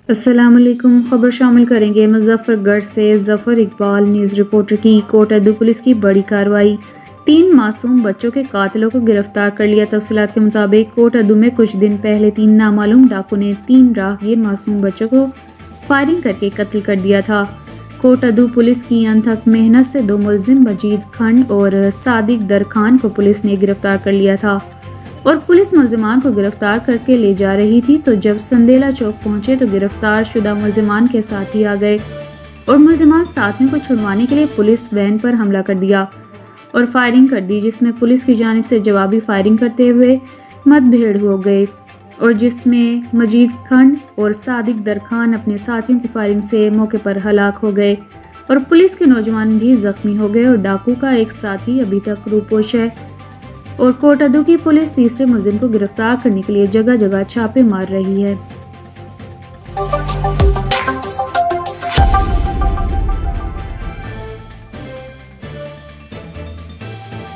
अस्सलामुअलैकुम। खबर शामिल करेंगे मुजफ्फरगढ़ से जफर इकबाल न्यूज़ रिपोर्टर की। कोटअदू पुलिस की बड़ी कार्रवाई, 3 मासूम बच्चों के कातिलों को गिरफ्तार कर लिया। तफसीलात के मुताबिक कोटअदू में कुछ दिन पहले 3 नामालूम डाकू ने 3 राहगीर मासूम बच्चों को फायरिंग करके कत्ल कर दिया था। कोटअदू पुलिस की अनथक मेहनत से 2 मुलजिम मजीद खंड और सादिक दर खान को पुलिस ने गिरफ्तार कर लिया था और पुलिस मुलजिमान को गिरफ्तार करके ले जा रही थी तो जब संदेला चौक पहुंचे तो गिरफ्तार शुदा मुलजिमान के साथ ही आ गए और मुलजिमान साथियों को छुड़वाने के लिए पुलिस वैन पर हमला कर दिया और फायरिंग कर दी, जिसमें पुलिस की जानिब से जवाबी फायरिंग करते हुए मतभेड़ हो गए और जिसमें मजीद खंड और सादिक दर खान अपने साथियों की फायरिंग से मौके पर हलाक हो गए और पुलिस के नौजवान भी जख्मी हो गए और डाकू का एक साथी अभी तक रूपोश है। और कोटअदू की पुलिस तीसरे मुलजिम को गिरफ्तार करने के लिए जगह जगह छापे मार रही है।